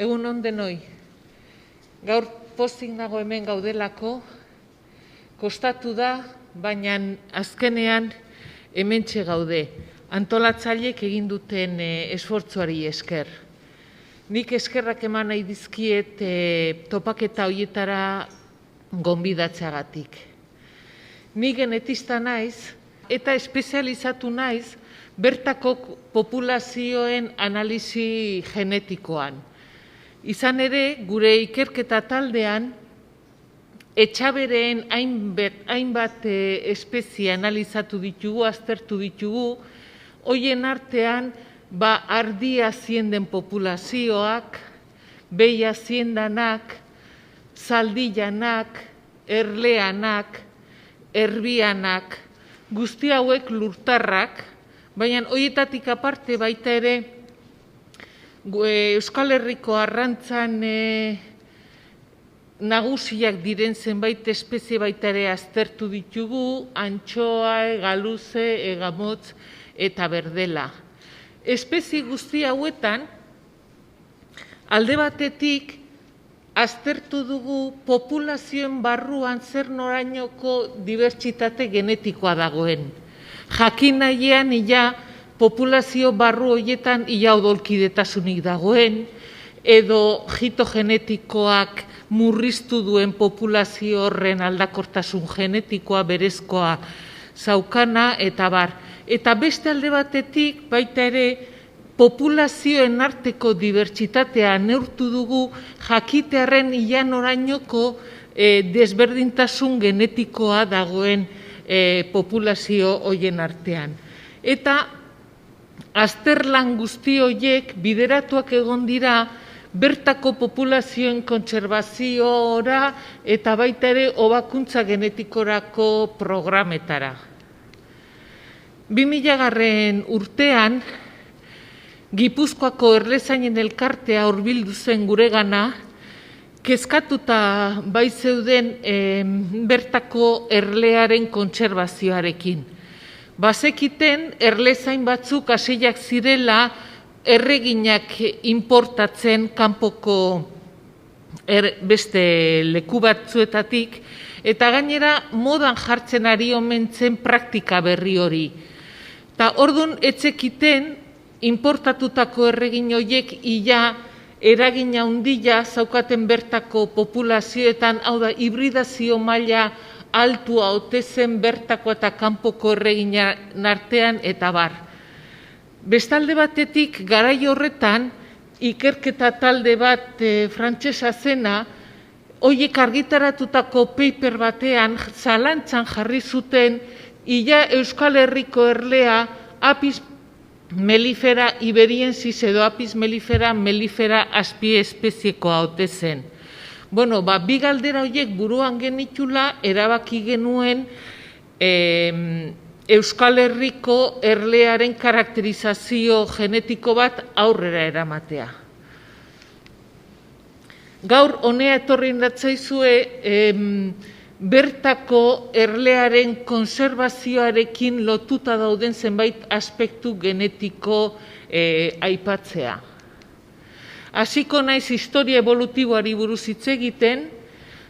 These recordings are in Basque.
Egun on denoi. Gaur pozik nago hemen gaudelako, kostatu da, baina azkenean hementxe gaude. Antolatzaileek egin duten esfortzuari esker. Nik eskerrak eman nahi dizkiet topaketa horietara gonbidatzeagatik. Ni genetista naiz eta espezializatu naiz bertako populazioen analisi genetikoan. Izan ere, gure ikerketa taldean, etxabereen hainbat espezie analizatu ditugu, aztertu ditugu, horien artean, ardi hazienden populazioak, behi haziendanak, zaldillanak, erleanak, erbianak, guzti hauek lurtarrak, baina horietatik aparte baita ere, Euskal Herriko arrantzan nagusiak diren zenbait espezie baita ere aztertu ditugu, antxoa, galuze, egamotz eta berdela. Espezie guzti hauetan, alde batetik, aztertu dugu populazioen barruan zer norainoko dibertsitate genetikoa dagoen. Jakin nahian populazio barru horietan odolkidetasunik dagoen, edo genetikoak murriztu duen populazio horren aldakortasun genetikoa berezkoa zaukana, eta bar. Eta beste alde batetik, baita ere, populazioen arteko dibertsitatea neurtu dugu jakitearen norainoko desberdintasun genetikoa dagoen populazio horien artean. Eta azterlan guzti horiek bideratuak egon dira bertako populazioen kontserbaziora eta baita ere hobakuntza genetikorako programetara. 2000 urtean, Gipuzkoako erlezainen elkartea hurbildu zen guregana, kezkatuta bai zeuden bertako erlearen kontserbazioarekin. Bazekiten erlezain batzuk hasiak zirela erreginak inportatzen kanpoko beste leku batzuetatik, eta gainera modan jartzen ari omen zen praktika berri hori. Eta orduan etzekiten inportatutako erregin horiek eragin handia zaukaten bertako populazioetan, hau da, hibridazio maila altua ote zen bertako eta kanpoko erreginen artean eta bar. Bestalde batetik, garai horretan, ikerketa talde bat frantsesa zena, horiek argitaratutako paper batean zalantzan jarri zuten Euskal Herriko erlea Apis mellifera iberiensis edo Apis mellifera azpiespeziekoa ote zen. Bi galdera horiek buruan genitula erabaki genuen Euskal Herriko erlearen karakterizazio genetiko bat aurrera eramatea. Gaur honea etorri natzaizue bertako erlearen konserbazioarekin lotuta dauden zenbait aspektu genetiko aipatzea. Hasiko naiz historia evolutiboari buruz hitz egiten,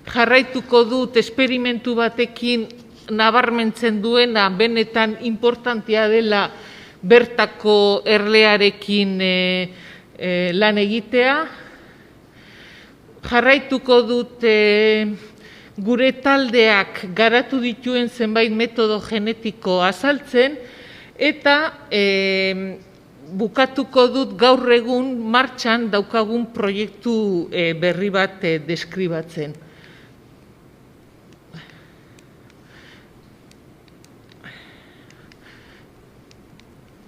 jarraituko dut esperimentu batekin nabarmentzen duena benetan importantea dela bertako erlearekin lan egitea. Jarraituko dut gure taldeak garatu dituen zenbait metodo genetiko azaltzen, eta bukatuko dut gaur egun martxan daukagun proiektu berri bat deskribatzen.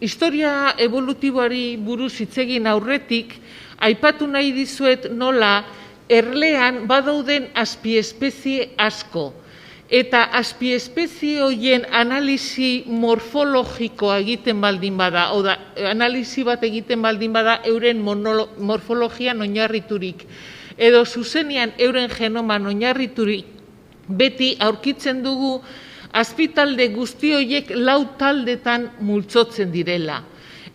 Historia evolutiboari buruz hitz egin aurretik, aipatu nahi dizuet nola erlean badauden azpiespezie asko. Eta azpiespezie horien analisi morfologikoa egiten baldin bada, oda, analisi bat egiten baldin bada euren morfologian oinarriturik, edo zuzenean euren genoman oinarriturik, beti aurkitzen dugu azpitalde guzti horiek lau taldetan multzotzen direla.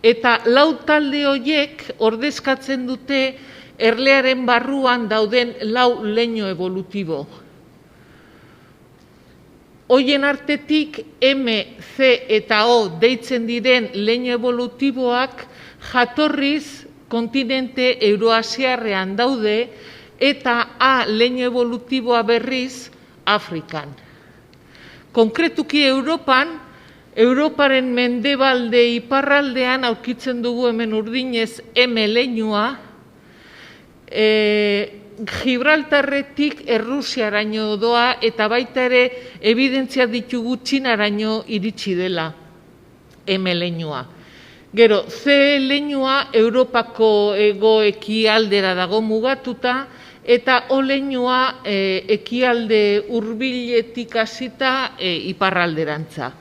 Eta lau talde horiek ordezkatzen dute erlearen barruan dauden 4 leinu evolutibo. Hoien artetik M, C eta O deitzen diren leinu evolutiboak jatorriz kontinente euroasiarrean daude eta A leinu evolutiboa berriz Afrikan. Konkretuki Europaren mendebalde iparraldean aurkitzen dugu hemen urdinez M leinua, Gibraltarretik Errusiaraino doa eta baita ere ebidentzia ditugu Txinaraino iritsi dela M leinua. Gero, C leinua Europako hego-ekialdera dago mugatuta eta O leinua ekialde hurbiletik hasita iparralderantza.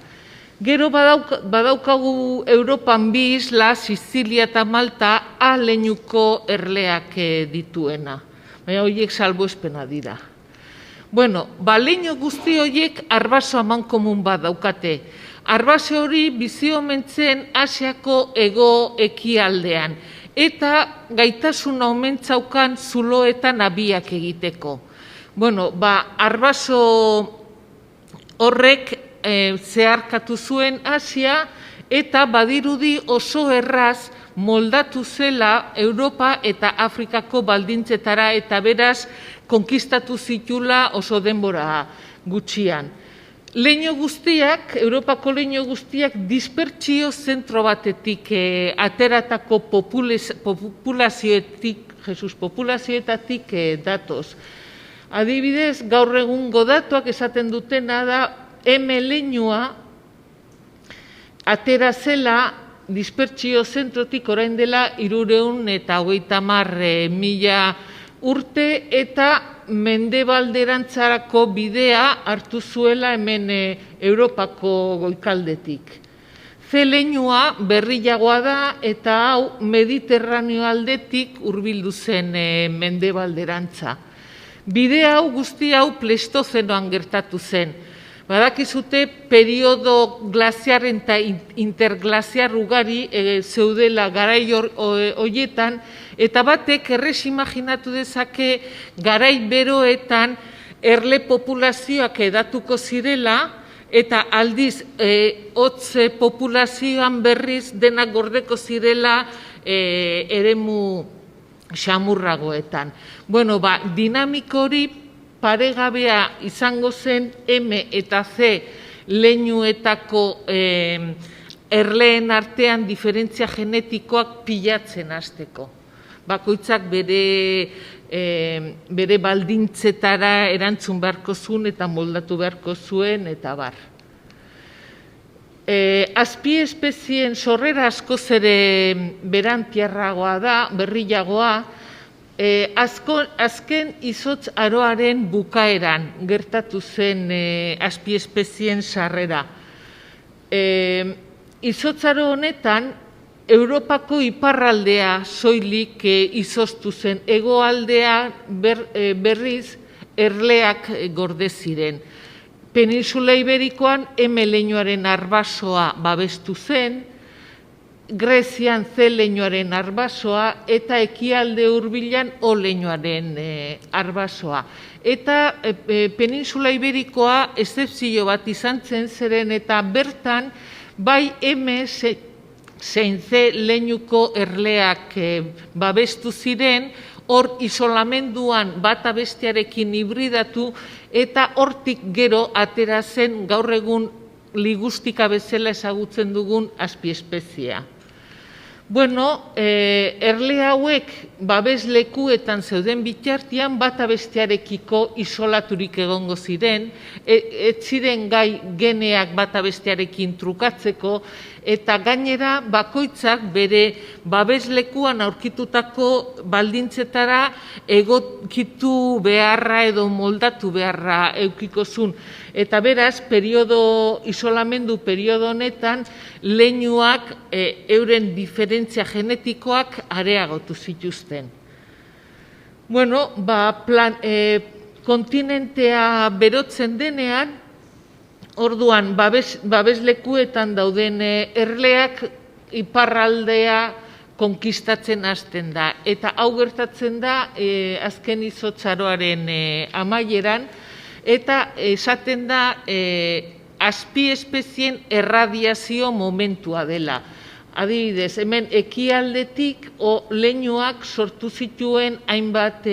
Gero badaukagu Europan 2 isla, Sizilia eta Malta, A leinuko erleak dituena. Baina horiek salbuespena dira. Bueno, leinu guzti horiek arbaso amankomun bat daukate. Arbaso hori bizi omen zen Asiako hego-ekialdean eta gaitasuna omen zaukan zuloetan abiak egiteko. Bueno, arbaso horrek zeharkatu zuen Asia eta badirudi oso erraz moldatu zela Europa eta Afrikako baldintzetara eta beraz konkistatu zitula oso denbora gutxian. Leinu guztiak, Europako leinu guztiak dispertsio zentro batetik ateratako populazioetatik datoz. Adibidez, gaur egungo datuak esaten dutena da M leinua atera zela dispertsio zentrotik orain dela 330.000 urte eta mendebalderantzarako bidea hartu zuela hemen Europako goikaldetik. C leinua berriagoa da eta hau Mediterraneo aldetik hurbildu zen mendebalderantza. Bide hau guzti hau Pleistozenoan gertatu zen. Badakizute periodo glaziarren eta interglaziar ugari zeudela garai horietan, eta batek errez imaginatu dezake garai beroetan erle populazioak edatuko zirela, eta aldiz hotz populazioan berriz denak gordeko zirela eremu xamurragoetan. Bueno, dinamiko hori paregabea izango zen M eta C leinuetako erleen artean diferentzia genetikoak pilatzen hasteko. Bakoitzak bere baldintzetara erantzun beharko zuen eta moldatu beharko zuen eta bar. Azpiespezien sorrera askoz ere berantiarragoa da, berriagoa, azken izotz aroaren bukaeran gertatu zen azpiespezien sarrera. Izotzaro honetan, Europako iparraldea soilik izoztu zen, hegoaldea berriz erleak gorde ziren. Peninsula Iberikoan M leinuaren arbasoa babestu zen, Grezian C leinuaren arbasoa eta ekialde hurbilan O leinuaren arbasoa. Eta Peninsula Iberikoa eszepzio bat izan zen zeren eta bertan bai M zein C leinuko erleak babestu ziren, hor isolamenduan bata bestearekin hibridatu eta hortik gero atera zen gaur egun ligustika bezala ezagutzen dugun azpiespeziea. Bueno, erle hauek babeslekuetan zeuden bitartean bata bestearekiko isolaturik egongo ziren, ez ziren gai geneak bata bestearekin trukatzeko, eta gainera bakoitzak bere babeslekuan aurkitutako baldintzetara egokitu beharra edo moldatu beharra eukiko zuen. Eta beraz, isolamendu periodo honetan, leinuak euren diferentzia genetikoak areagotu zituzten. Bueno, kontinentea berotzen denean, orduan babeslekuetan dauden erleak iparraldea konkistatzen hasten da. Eta hau gertatzen da azken izotzaroaren amaieran, eta esaten da azpiespezien erradiazio momentua dela. Adibidez, hemen ekialdetik leinuak sortu zituen hainbat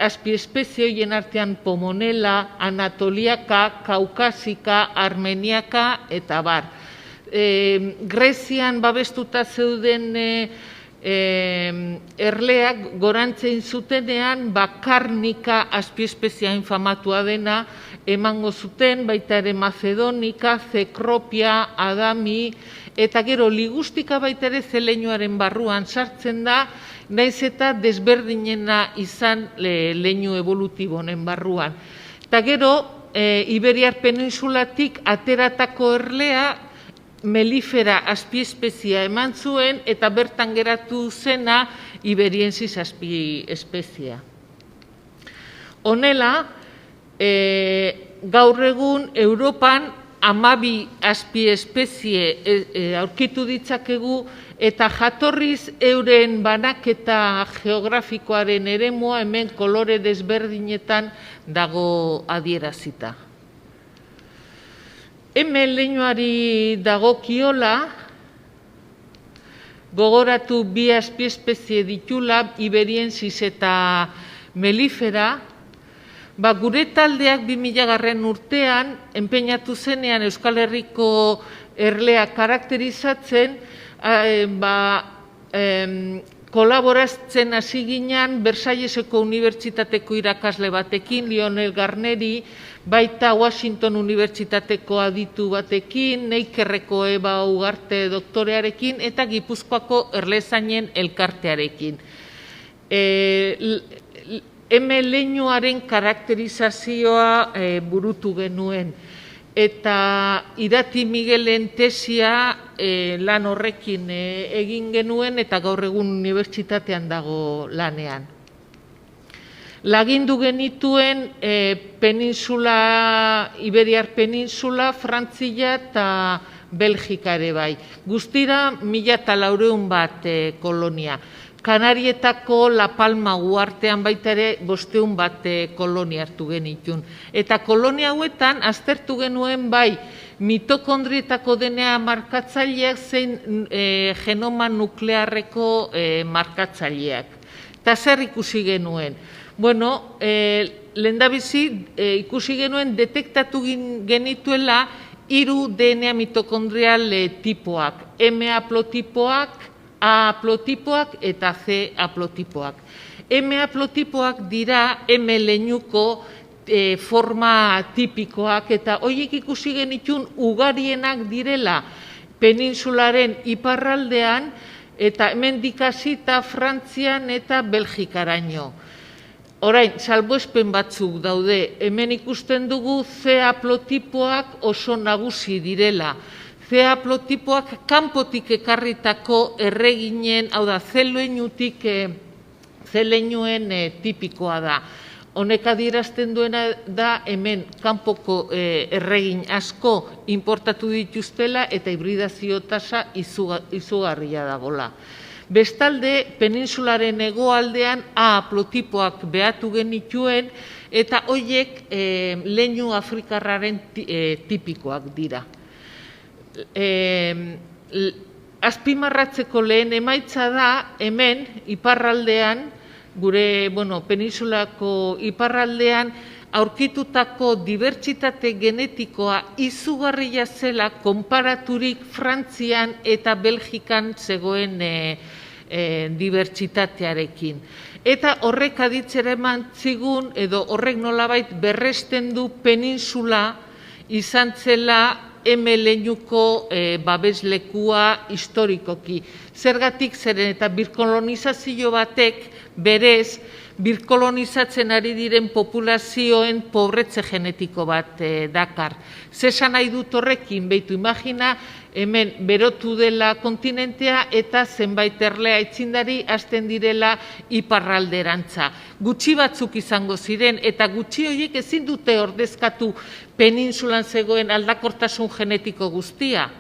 azpiespezie horien artean Pomonela, Anatoliaka, Kaukasika, Armeniaka eta bar. Grezian babestuta zeuden erleak gorantzein zutenean Karnika azpiespezia infamatua dena emango zuten, baita ere Macedonika, Cekropia, Adami, eta gero ligustika baita ere leinuaren barruan sartzen da, naiz eta desberdinena izan leinu evolutibo honen barruan. Eta gero, Iberiar peninsulatik ateratako erlea melifera azpiespezia eman zuen, eta bertan geratu zena iberiensis azpiespezia. Honela, gaur egun Europan 12 azpiespezie aurkitu ditzakegu, eta jatorriz euren banaketa geografikoaren eremua hemen kolore desberdinetan dago adierazita. Hemen leinuari dagokiola, gogoratu bi azpiespezie ditula, iberiensis eta melifera, gure taldeak 2000 urtean, enpeinatu zenean Euskal Herriko erlea karakterizatzen, kolaboratzen hasi ginen Versailleseko Unibertsitateko irakasle batekin, Lionel Garneri, baita Washington Unibertsitateko aditu batekin, Neikerreko Eba Ugarte doktorearekin, eta Gipuzkoako erlezainen elkartearekin. Hemen leinuaren karakterizazioa burutu genuen. Eta Irati Miguelen tesia lan horrekin egin genuen, eta gaur egun unibertsitatean dago lanean. Lagindu genituen Iberiar peninsula, Frantzia eta Belgika ere bai. Guztira 1400 bat kolonia. Kanarietako La Palma uhartean baita ere 500 bat kolonia hartu genitun. Eta kolonia hauetan aztertu genuen bai mitokondrietako DNA markatzaileak zein genoma nuklearreko markatzaileak. Eta zer ikusi genuen? Bueno, lehendabizi ikusi genuen detektatu genituela 3 DNA mitokondrial tipoak, M haplotipoak, A haplotipoak eta C haplotipoak. M haplotipoak dira M leinuko forma tipikoak, eta horiek ikusi genitun ugarienak direla peninsularen iparraldean, eta hemendik hasita Frantzian eta Belgikaraino. Orain, salbuespen batzuk daude, hemen ikusten dugu C haplotipoak oso nagusi direla. C haplotipoak kanpotik ekarritako erreginen, hau da, C leinuen tipikoa da. Honek adierazten duena da hemen kanpoko erregin asko inportatu dituztela eta hibridazio tasa izugarria dagoela. Bestalde, peninsularen hegoaldean A haplotipoak behatu genituen, eta horiek leinu afrikarraren tipikoak dira. Azpimarratzeko lehen emaitza da, hemen iparraldean, gure peninsulako iparraldean, aurkitutako dibertsitate genetikoa izugarria zela konparaturik Frantzian eta Belgikan zegoen dibertsitatearekin. Eta horrek aditzera eman zigun, edo horrek nolabait berresten du peninsula izan zela M leinuko babeslekua historikoki. Zergatik zeren eta birkolonizazio batek berez birkolonizatzen ari diren populazioen pobretze genetiko bat dakar. Zesan nahi dut horrekin, behitu imagina, hemen berotu dela kontinentea eta zenbait erlea itzindari hasten direla iparralderantza. Gutxi batzuk izango ziren, eta gutxi horiek ezin dute ordezkatu peninsulan zegoen aldakortasun genetiko guztia.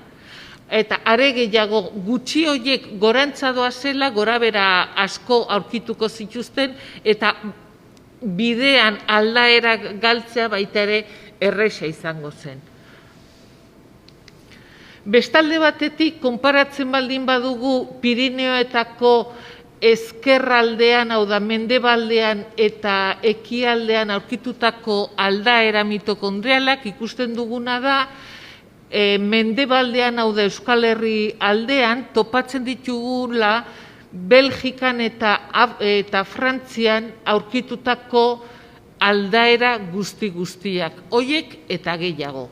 eta are gehiago gutxi horiek gorantza doazela, gorabera asko aurkituko zituzten, eta bidean aldaera galtzea baita ere erresa izango zen. Bestalde batetik, konparatzen baldin badugu Pirineoetako ezkerraldean, hau da, mendebaldean eta ekialdean aurkitutako aldaera mitokondrialak, ikusten duguna da, mendebaldean, hau da, Euskal Herri aldean, topatzen ditugula Belgikan eta Frantzian aurkitutako aldaera guztiak, hoiek eta gehiago.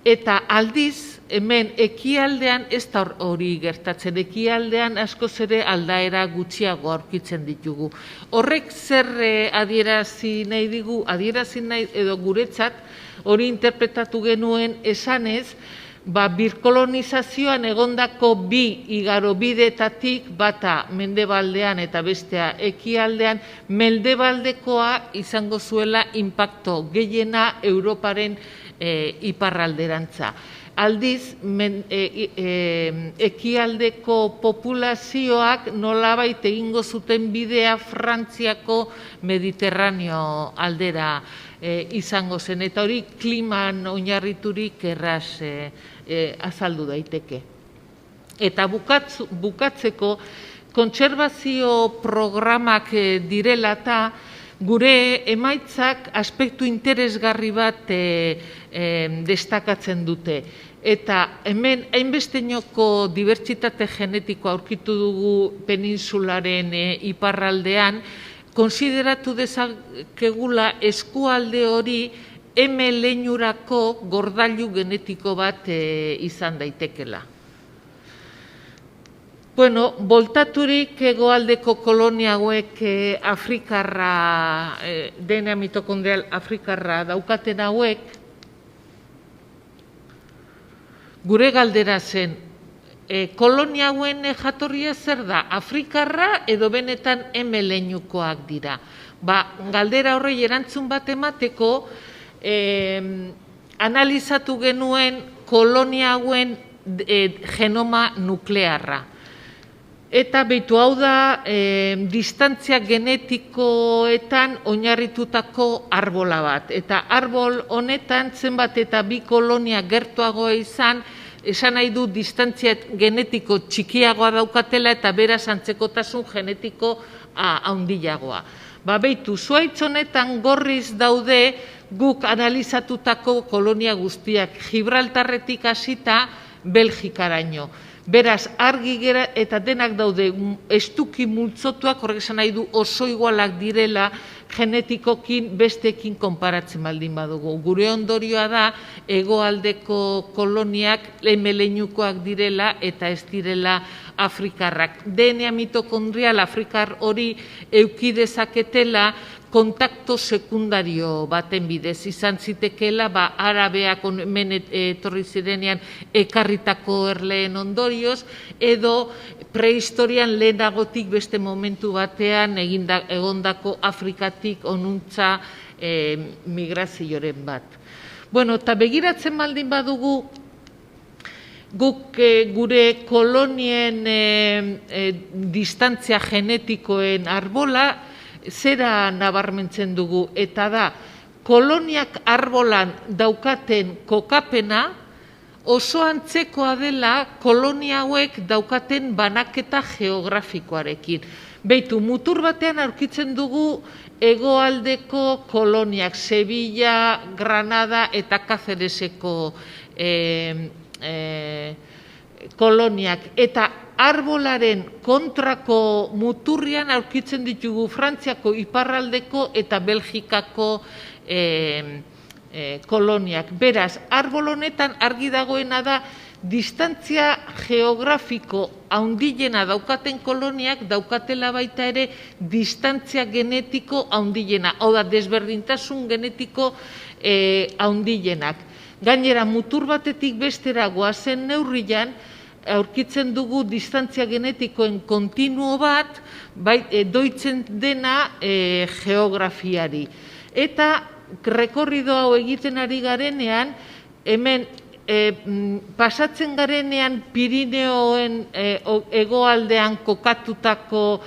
Eta aldiz, hemen ekialdean ez da hori gertatzen, ekialdean askoz ere aldaera gutxiago aurkitzen ditugu. Horrek zer adierazi nahi digu, adierazi nahi edo guretzat, hori interpretatu genuen esanez, birkolonizazioan egondako bi igarobideetatik bata mendebaldean eta bestea ekialdean, mendebaldekoa izango zuela inpakto gehiena Europaren iparralderantza. Aldiz, ekialdeko populazioak nolabait egingo zuten bidea Frantziako Mediterraneo aldera izango zen, eta hori kliman oinarriturik erraz azaldu daiteke. Eta bukatzeko, kontserbazio programak direla eta gure emaitzak aspektu interesgarri bat destakatzen dute. Eta hemen hainbesteinoko dibertsitate genetikoa aurkitu dugu peninsularen iparraldean, konsideratu dezakegula eskualde hori leinurako gordailu genetiko bat izan daitekela. Bueno, boltaturik hegoaldeko kolonia hauek afrikarra, DNA mitokondrial afrikarra daukaten hauek, gure galdera zen, kolonia hauen jatorria zer da, afrikarra edo benetan leinukoak dira. Galdera horrei erantzun bat emateko, analizatu genuen kolonia hauen genoma nuklearra. Eta behitu hau da, distantzia genetikoetan oinarritutako arbola bat. Eta arbol honetan zenbat eta bi kolonia gertuagoa izan, esan nahi du distantzia genetiko txikiagoa daukatela eta beraz antzekotasun genetiko handiagoa. Behitu, zuhaitz honetan gorriz daude guk analizatutako kolonia guztiak, Gibraltarretik hasita Belgikaraino. Beraz, argi gera eta denak daude estuki multzotuak, horrek esan nahi du oso igualak direla genetikokin besteekin konparatzen baldin badugu. Gure ondorioa da, hegoaldeko koloniak leinukoak direla eta ez direla afrikarrak. DNA mitokondrial afrikar hori eduki dezaketela kontakto sekundario baten bidez. Izan zitekeela, arabeak hemen etorri zirenean ekarritako erleen ondorioz, edo prehistorian lehenagotik beste momentu batean egondako Afrikatik onuntza migrazioren bat. Bueno, eta begiratzen baldin badugu, guk gure kolonien distantzia genetikoen arbola, zera nabarmentzen dugu, eta da, koloniak arbolan daukaten kokapena oso antzekoa dela kolonia hauek daukaten banaketa geografikoarekin. Behitu, mutur batean aurkitzen dugu hegoaldeko koloniak, Sevilla, Granada eta Cácereseko koloniak, eta arbolaren kontrako muturrian aurkitzen ditugu Frantziako iparraldeko eta Belgikako koloniak. Beraz, arbol honetan argi dagoena da, distantzia geografiko handiena daukaten koloniak daukatela baita ere distantzia genetiko handiena, hau da, desberdintasun genetiko handienak. Gainera, mutur batetik bestera goazen neurrian, aurkitzen dugu distantzia genetikoen kontinuo bat, doitzen dena geografiari. Eta rekorrido hau egiten ari garenean, hemen pasatzen garenean Pirineoen hegoaldean kokatutako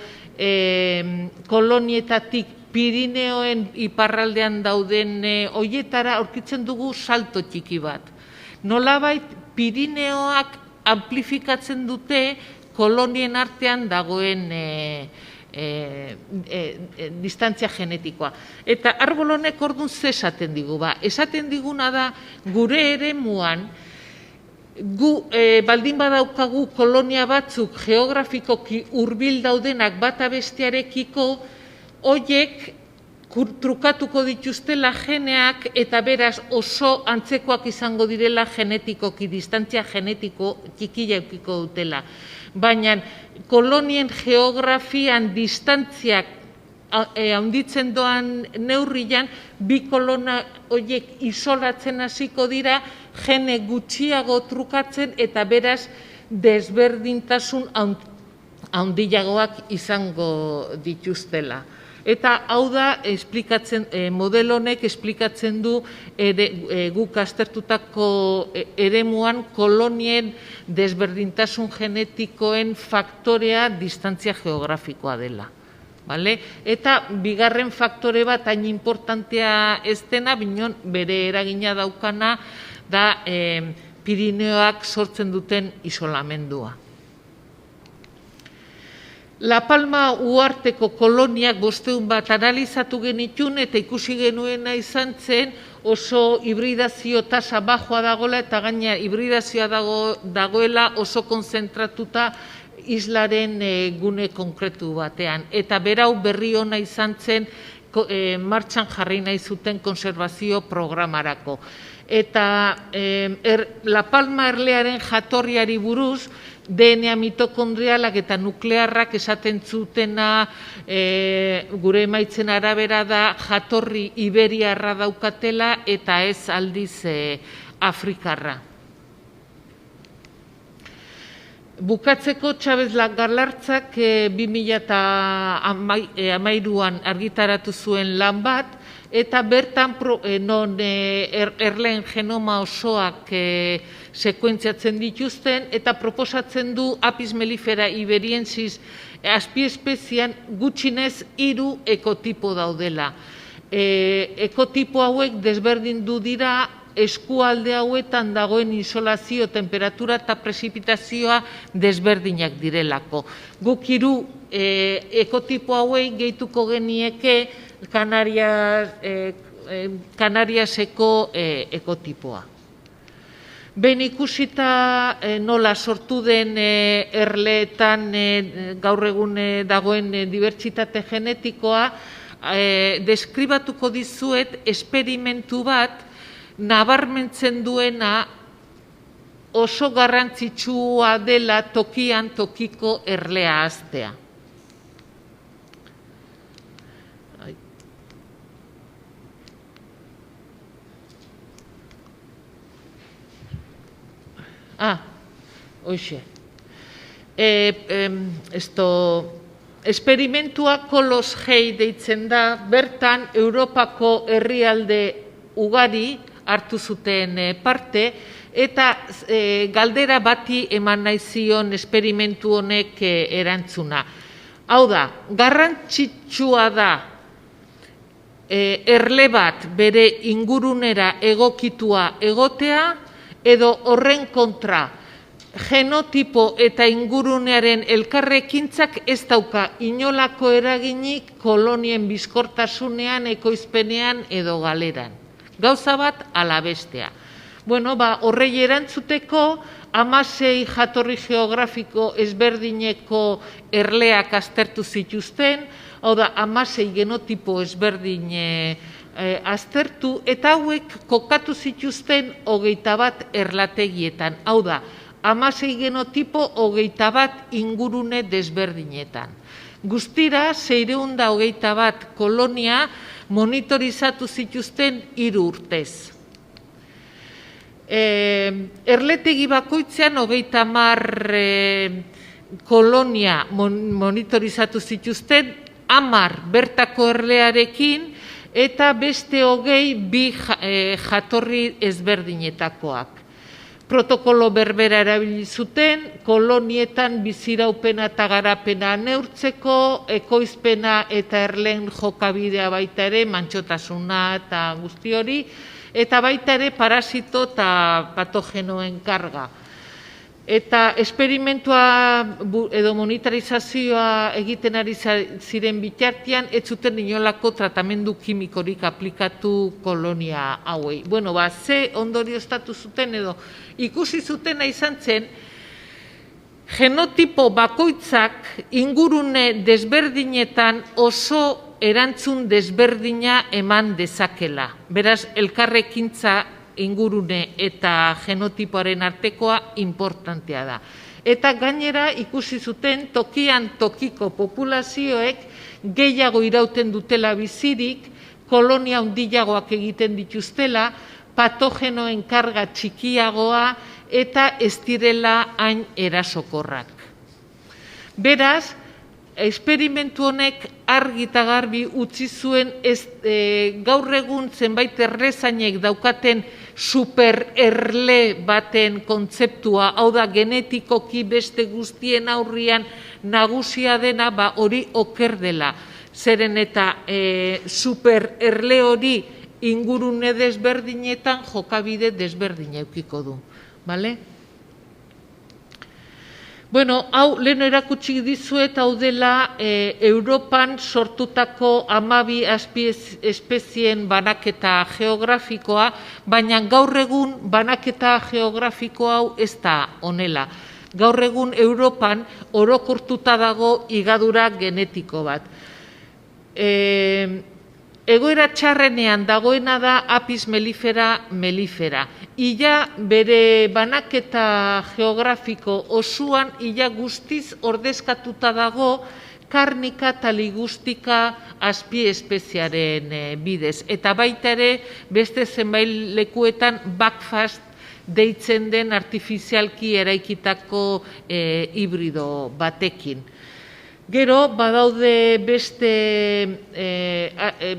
kolonietatik Pirineoen iparraldean dauden hoietara aurkitzen dugu salto txiki bat. Nolabait Pirineoak amplifikatzen dute kolonien artean dagoen distantzia genetikoa. Eta arbol honek orduan ze esaten digu ba? Esaten diguna da gure eremuan gu baldin badaukagu kolonia batzuk geografikoki hurbil daudenak bata bestearekiko, hoiek trukatuko dituztela geneak eta beraz oso antzekoak izango direla genetikoki, distantzia genetiko txikia edukiko dutela. Baina kolonien geografian distantziak handitzen doan neurrian, bi kolona horiek isolatzen hasiko dira, gene gutxiago trukatzen eta beraz desberdintasun handiagoak izango dituztela. Eta hau da, modelo honek esplikatzen du guk aztertutako eremuan kolonien desberdintasun genetikoen faktorea distantzia geografikoa dela. Eta bigarren faktore bat hain importantea ez dena, binon bere eragina daukana da Pirineoak sortzen duten isolamendua. La Palma uharteko koloniak 500 bat analizatu genitun eta ikusi genuena izan zen oso hibridazio tasa bajoa dagoela eta gaina hibridazioa dagoela oso konzentratuta islaren gune konkretu batean. Eta berau berri ona izan zen martxan jarri nahi zuten konserbazio programarako. Eta La Palma erlearen jatorriari buruz, DNA mitokondrialak eta nuklearrak esaten zutena gure emaitzen arabera da jatorri iberiarra daukatela eta ez aldiz afrikarra. Bukatzeko Txabez Galartzak 2013an argitaratu zuen lan bat, eta bertan non erleen genoma osoak sekuentziatzen dituzten eta proposatzen du Apis mellifera iberiensis azpiespezian gutxinez 3 ekotipo daudela. Ekotipo hauek desberdindu dira eskualde hauetan dagoen isolazio, temperatura eta prezipitazioa desberdinak direlako. Guk 3 ekotipo hauei gehituko genieke Kanariaseko ekotipoa. Behin ikusita nola sortu den erleetan gaur egun dagoen dibertsitate genetikoa, deskribatuko dizuet esperimentu bat nabarmentzen duena oso garrantzitsua dela tokian tokiko erlea haztea. Hoxe. Esperimentua Kolos Gei deitzen da, bertan Europako herrialde ugari hartu zuten parte, eta galdera bati eman nahi zion esperimentu honek erantzuna. Hau da, garrantzitsua da erle bat bere ingurunera egokitua egotea, edo horren kontra genotipo eta ingurunearen elkarrekintzak ez dauka inolako eraginik kolonien bizkortasunean, ekoizpenean edo galeran. Gauza bat ala bestea. Horrei erantzuteko 16 jatorri geografiko ezberdineko erleak aztertu zituzten, hau da 16 genotipo ezberdin aztertu, eta hauek kokatu zituzten 21 erlategietan. Hau da, 16 genotipo 21 ingurune desberdinetan. Guztira, 621 kolonia monitorizatu zituzten 3 urtez. Erletegi bakoitzean 30 kolonia monitorizatu zituzten, 10 bertako erlearekin, eta beste 20 bi jatorri ezberdinetakoak. Protokolo berbera erabili zuten, kolonietan biziraupena eta garapena neurtzeko, ekoizpena eta erleen jokabidea baita ere, mantxotasuna eta guzti hori, eta baita ere parasito eta patogenoen karga. Eta esperimentua edo monitorizazioa egiten ari ziren bitartean, ez zuten inolako tratamendu kimikorik aplikatu kolonia hauei. Bueno, ze ondorioztatu zuten edo ikusi zutena izan zen, genotipo bakoitzak ingurune desberdinetan oso erantzun desberdina eman dezakela. Beraz, elkarrekintza ingurune eta genotipoaren artekoa importantea da. Eta gainera ikusi zuten tokian tokiko populazioek gehiago irauten dutela bizirik, kolonia handiagoak egiten dituztela, patogenoen karga txikiagoa eta ez direla hain erasokorrak. Beraz, esperimentu honek argi eta garbi utzi zuen gaur egun zenbait errezainek daukaten supererle baten kontzeptua, hau da genetikoki beste guztien aurrian nagusia dena, hori oker dela. Zeren eta supererle hori ingurune desberdinetan jokabide desberdina edukiko du. Bueno, hau lehen erakutsi dizuet, hau dela Europan sortutako 12 azpiespezien banaketa geografikoa, baina gaur egun banaketa geografiko hau ez da honela. Gaur egun Europan orokortuta dago higadura genetiko bat. Egoera txarrenean dagoena da Apis mellifera. Ia bere banaketa geografiko osoan ia guztiz ordezkatuta dago karnika eta ligustika azpiespeziaren bidez. Eta baita ere beste zenbait lekuetan backfast deitzen den artifizialki eraikitako hibrido batekin. Gero, badaude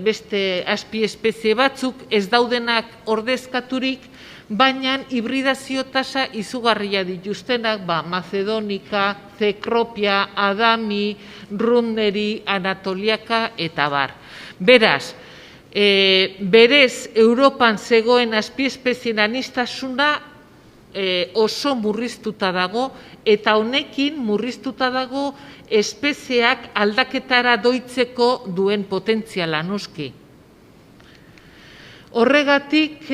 beste azpiespezie batzuk, ez daudenak ordezkaturik, baina hibridazio tasa izugarria dituztenak, Macedonica, Cecropia, Adami, Rundneri, Anatoliaka eta bar. Beraz, berez Europan zegoen azpiespezien aniztasuna oso murriztuta dago, eta honekin murriztuta dago espeziak aldaketara doitzeko duen potentziala noski. Horregatik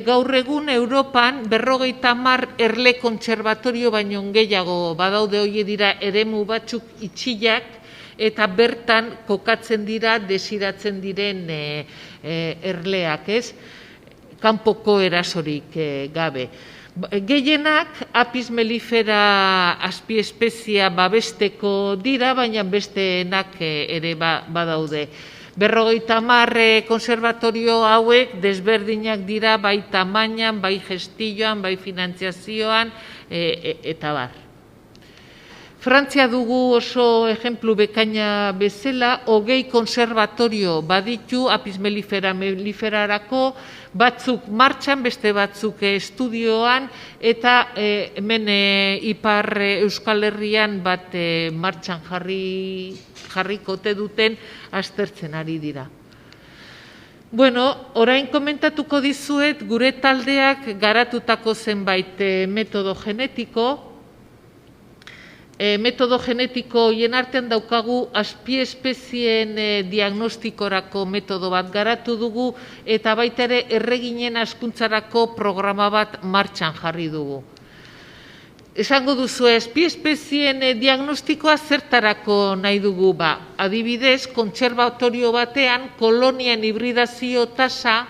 gaur egun Europan 50 erle kontserbatorio baino gehiago badaude, hori dira eremu batzuk itxiak, eta bertan kokatzen dira desiratzen diren erleak, kanpoko erasorik gabe. Gehienak Apis mellifera azpiespezia babesteko dira, baina besteenak ere badaude. 50 konservatorio hauek desberdinak dira bai tamainan, bai gestioan, bai finantziazioan eta bar. Frantzia dugu oso ejemplu bekaina bezala, 20 konservatorio baditu Apis melliferarako, batzuk martxan, beste batzuk estudioan, eta hemen Ipar Euskal Herrian bat martxan jarrikote duten aztertzen ari dira. Bueno, orain komentatuko dizuet gure taldeak garatutako zenbait metodo genetiko. Metodo genetiko horien artean daukagu azpiespezien diagnostikorako metodo bat garatu dugu, eta baita ere erreginen hazkuntzarako programa bat martxan jarri dugu. Esango duzu, azpiespezien diagnostikoa zertarako nahi dugu? Adibidez, kontserbatorio batean kolonien hibridazio tasa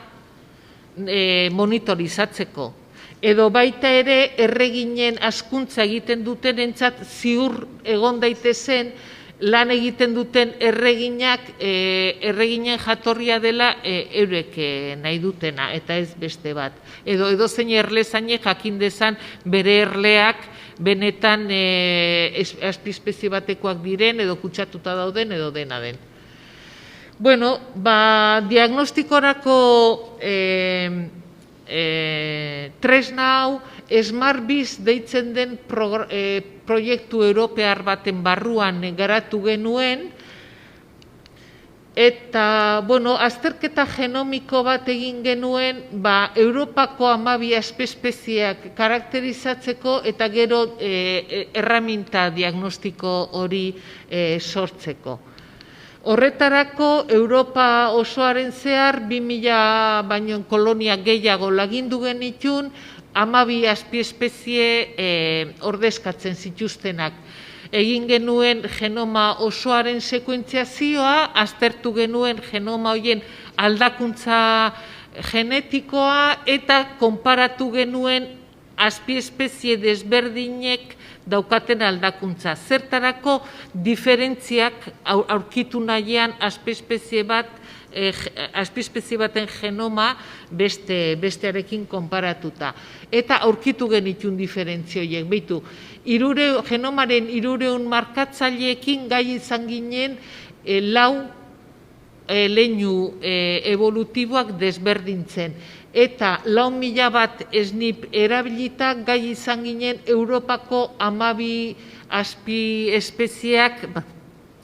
monitorizatzeko. Edo baita ere erreginen hazkuntza egiten dutenentzat ziur egon daitezen lan egiten duten erreginak erreginen jatorria dela eurek nahi dutena eta ez beste bat. Edo edozein erlezainek jakin dezan bere erleak benetan azpiespezie batekoak diren edo kutsatuta dauden edo dena den. Bueno, diagnostikorako tresna hau SmartBiz deitzen den proiektu europear baten barruan garatu genuen, eta, azterketa genomiko bat egin genuen, Europako 12 azpiespezieak karakterizatzeko eta gero erraminta diagnostiko hori sortzeko. Horretarako, Europa osoaren zehar 2000 baino kolonia gehiago lagindu genitun, 12 azpiespezie ordezkatzen zituztenak. Egin genuen genoma osoaren sekuentziazioa, aztertu genuen genoma horien aldakuntza genetikoa eta konparatu genuen azpiespezie desberdinek daukaten aldakuntza. Zertarako diferentziak aurkitu nahian azpiespezie baten genoma bestearekin konparatuta. Eta aurkitu genitun diferentzioiek. Beitu, genomaren 300 markatzaileekin gai izan ginen 4 leinu evolutiboak desberdintzen. Eta 4.000 bat SNP erabilita gai izan ginen Europako 12 azpiespezieak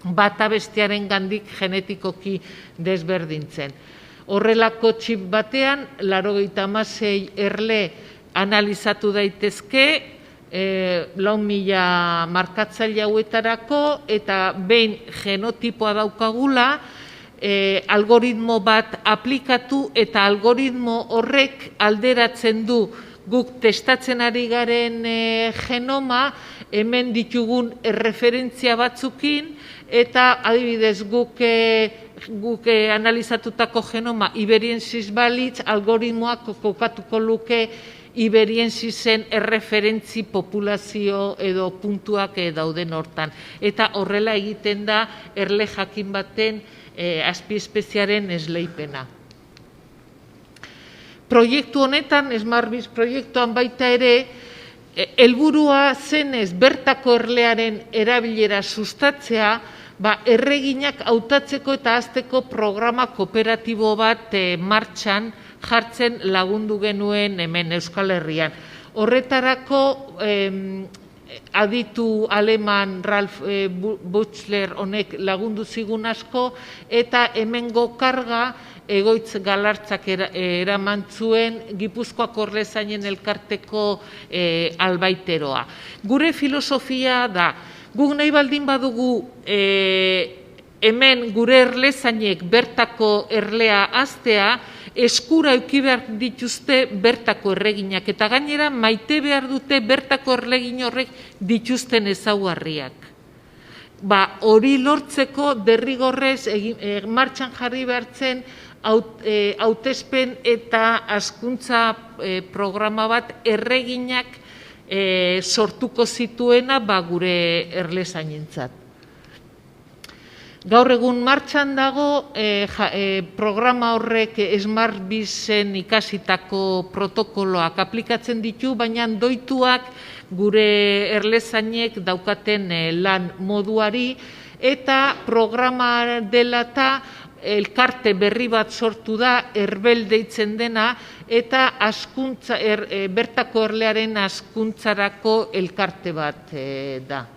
bata bestearen gandik genetikoki desberdintzen. Horrelako txip batean, 96 erle analizatu daitezke, 4.000 markatzaile hauetarako, eta behin genotipoa daukagula, algoritmo bat aplikatu eta algoritmo horrek alderatzen du guk testatzen ari garen genoma, hemen ditugun erreferentzia batzukin, eta adibidez guk analizatutako genoma iberiensis balitz, algoritmoak kokatuko luke iberiensisen erreferentzi populazio edo puntuak dauden hortan. Eta horrela egiten da erle jakin baten azpiespeziaren esleipena. Proiektu honetan, SmartBiz proiektuan baita ere, helburua zenez bertako erlearen erabilera sustatzea, erreginak hautatzeko eta hazteko programa kooperatibo bat martxan jartzen lagundu genuen hemen Euskal Herrian. Horretarako aditu aleman Ralf Buchler honek lagundu zigun asko, eta hemengo karga egoitz galartzak eraman zuen Gipuzkoako Erlezainen elkarteko albaiteroa. Gure filosofia da, guk nahi baldin badugu hemen gure erlezainek bertako erlea haztea, eskura eduki behar dituzte bertako erreginak, eta gainera maite behar dute bertako erregin horrek dituzten ezaugarriak. Hori lortzeko derrigorrez martxan jarri behartzen hautespen eta hazkuntza programa bat erreginak sortuko zituena gure erlezainentzat. Gaur egun martxan dago programa horrek SmartBizen ikasitako protokoloak aplikatzen ditu, baina doituak gure erlezainek daukaten lan moduari, eta programa dela eta elkarte berri bat sortu da, Erbel deitzen dena, eta bertako erlearen hazkuntzarako elkarte bat da.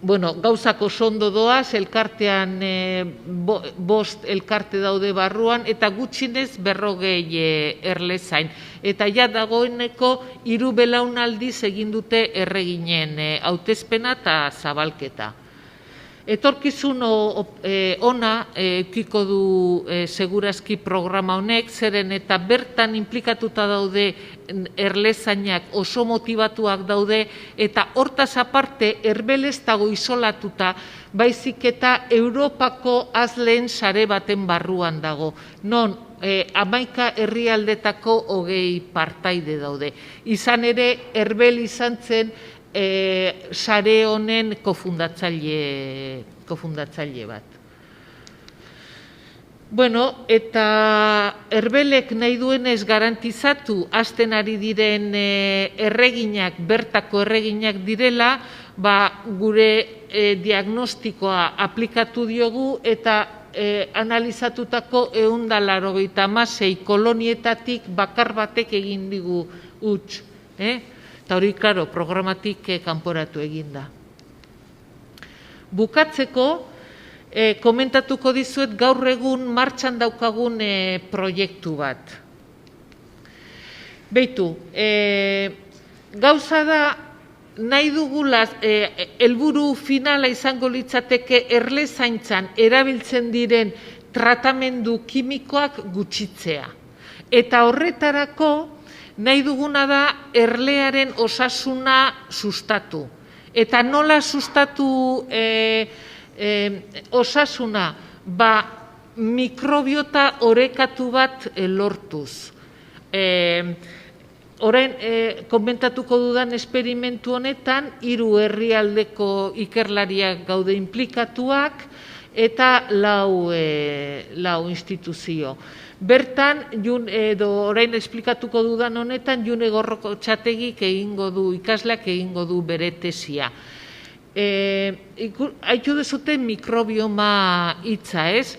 Gauzak oso ondo doaz, elkartean 5 elkarte daude barruan, eta gutxinez 40 erlezain. Eta ja dagoeneko 3 belaunaldiz egin dute erreginen hautespena eta zabalketa. Etorkizun ona edukiko du segurazki programa honek, zeren eta bertan inplikatuta daude erlezainak oso motibatuak daude, eta hortaz aparte Erbel ez dago isolatuta, baizik eta Europako azleen sare baten barruan dago, non 11 herrialdetako 20 partaide daude. Izan ere, Erbel izan zen sare honen kofundatzaile bat. Eta Erbelek nahi duenez garantizatu hasten ari diren erreginak, bertako erreginak direla, gure diagnostikoa aplikatu diogu eta analizatutako 186 kolonietatik bakar batek egin digu huts. Eta hori, klaro, programatik kanporatu eginda. Bukatzeko, komentatuko dizuet gaur egun martxan daukagun proiektu bat. Beitu, gauza da, nahi dugula, helburu finala izango litzateke erlezaintzan erabiltzen diren tratamendu kimikoak gutxitzea. Eta horretarako nahi duguna da erlearen osasuna sustatu. Eta nola sustatu osasuna? Mikrobiota orekatu bat lortuz. Orain, komentatuko dudan esperimentu honetan, 3 herrialdeko ikerlariak gaude inplikatuak eta 4 instituzio. Bertan, orain esplikatuko dudan honetan, June Gorrotxategik egingo du, ikasleak egingo du bere tesia. Haitu dezute mikrobioma hitza, ez?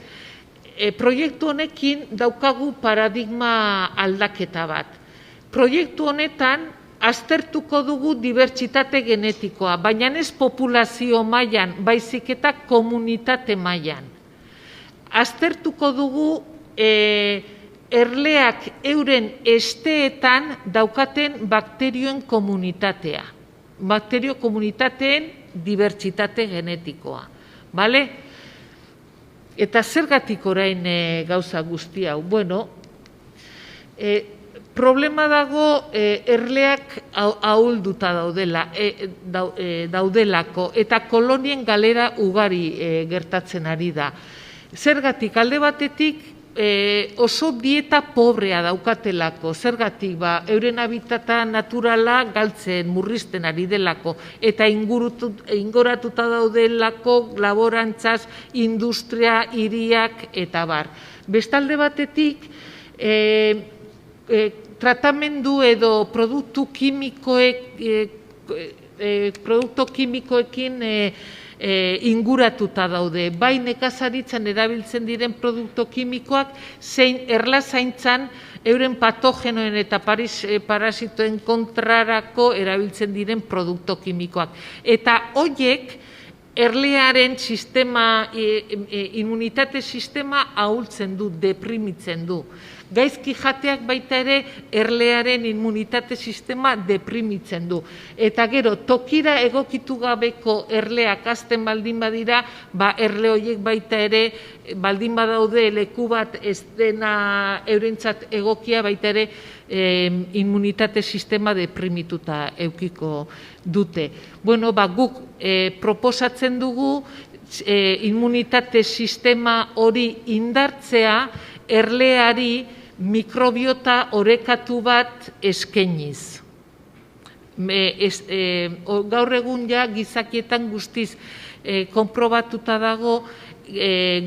Proiektu honekin daukagu paradigma aldaketa bat. Proiektu honetan aztertuko dugu dibertsitate genetikoa, baina ez populazio mailan, baizik eta komunitate mailan. Aztertuko dugu erleak euren esteetan daukaten bakterioen komunitatea. Bakterio komunitateen dibertsitate genetikoa. Bale? Eta zergatik orain gauza guzti hau? Bueno, problema dago erleak ahulduta daudelako eta kolonien galera ugari gertatzen ari da. Zergatik, alde batetik oso dieta pobrea daukatelako, zergatik, euren habitata naturala galtzen, murrizten ari delako, eta ingoratuta daudelako laborantzaz, industria, hiriak, eta bar. Bestalde batetik, tratamendu edo produktu kimikoekin inguratuta daude. Bai nekazaritzan erabiltzen diren produktu kimikoak, zein erlazaintzan euren patogenoen eta parasitoen kontrarako erabiltzen diren produktu kimikoak. Eta horiek erlearen sistema, immunitate sistema ahultzen du, deprimitzen du. Gaizki jateak baita ere erlearen immunitate sistema deprimitzen du. Eta gero, tokira egokitu gabeko erleak hazten baldin badira, erle horiek baita ere, baldin badaude leku bat ez dena eurentzat egokia baita ere immunitate sistema deprimituta eukiko dute. Bueno, guk proposatzen dugu immunitate sistema hori indartzea erleari mikrobiota orekatu bat eskainiz. Gaur egun ja gizakietan guztiz konprobatuta dago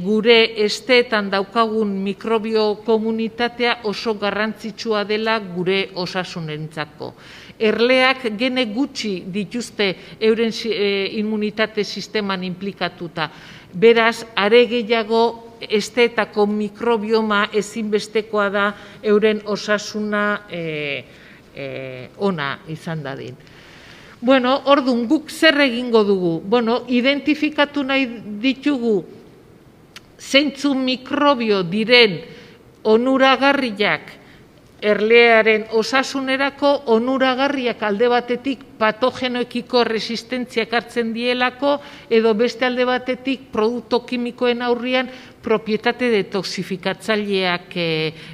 gure esteetan daukagun mikrobio komunitatea oso garrantzitsua dela gure osasunentzako. Erleak gene gutxi dituzte euren immunitate sisteman inplikatuta. Beraz, are gehiago esteetako mikrobioma ezinbestekoa da euren osasuna ona izan dadin. Bueno, orduan, guk zer egingo dugu? Bueno, identifikatu nahi ditugu zeintzu mikrobio diren onuragarriak erlearen osasunerako, onuragarriak alde batetik patogenoekiko resistentziak hartzen dielako, edo beste alde batetik produktu kimikoen aurrian propietate detoxifikatzaileak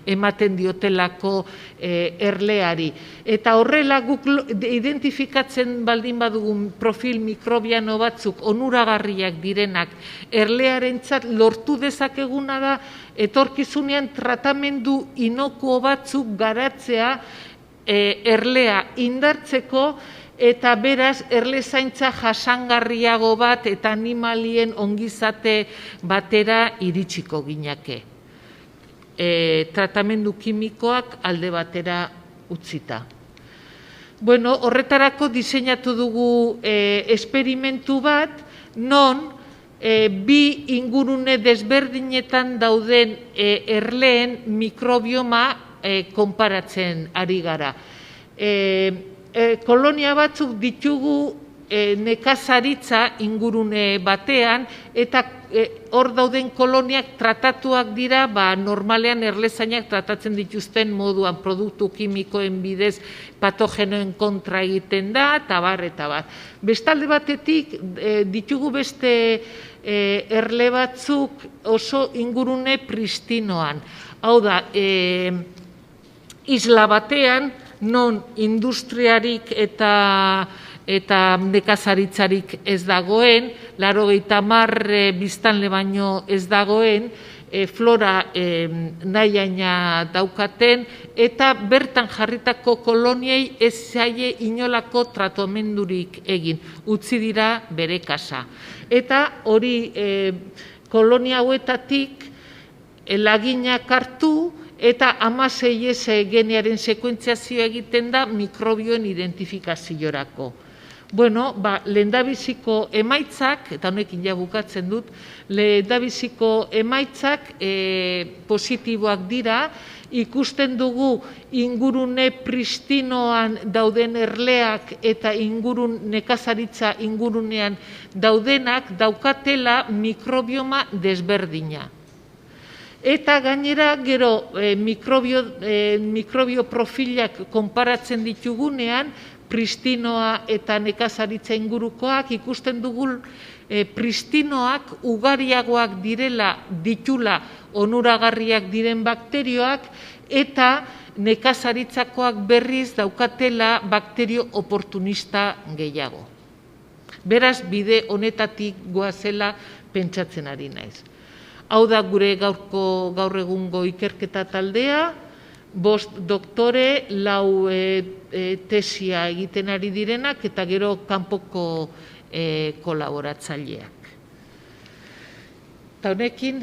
ematen diotelako erleari. Eta horrela guk identifikatzen baldin badugun profil mikrobiano batzuk onuragarriak direnak erlearentzat lortu dezakeguna da etorkizunean tratamendu inokuo batzuk garatzea erlea indartzeko eta beraz erlezaintza jasangarriago bat eta animalien ongizate batera iritsiko ginake. Tratamendu kimikoak alde batera utzita. Bueno, horretarako diseinatu dugu esperimentu bat, non bi ingurune desberdinetan dauden erleen mikrobioma konparatzen ari gara. kolonia batzuk ditugu nekazaritza ingurune batean, eta hor dauden koloniak tratatuak dira, normalean erlezainak tratatzen dituzten moduan, produktu kimikoen bidez patogenoen kontra egiten da, eta bar, eta bar. Bestalde batetik, ditugu beste erle batzuk oso ingurune pristinoan. Hau da, isla batean, non industriarik eta nekazaritzarik ez dagoen, 80 biztanle baino ez dagoen, flora nahiaina daukaten, eta bertan jarritako koloniei ez zaie inolako tratamendurik egin, utzi dira bere kasa. Eta hori kolonia hauetatik laginak hartu, eta 16 genearen sekuentziazioa egiten da mikrobioen identifikaziorako. Lehendabiziko emaitzak, eta honekin ja bukatzen dut, lehendabiziko emaitzak positiboak dira, ikusten dugu ingurune pristinoan dauden erleak eta nekazaritza ingurunean daudenak daukatela mikrobioma desberdina. Eta gainera, gero, mikrobio profilak konparatzen ditugunean, pristinoa eta nekazaritza ingurukoak, ikusten dugu pristinoak ugariagoak ditula onuragarriak diren bakterioak, eta nekazaritzakoak berriz daukatela bakterio oportunista gehiago. Beraz, bide honetatik goazela pentsatzen ari naiz. Hau da gure gaur egungo ikerketa taldea, 5 doktore, 4 tesia egiten ari direnak, eta gero kanpoko kolaboratzaileak. Eta honekin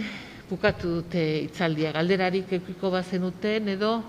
bukatu dute hitzaldia. Galderarik edukiko bazenuten edo?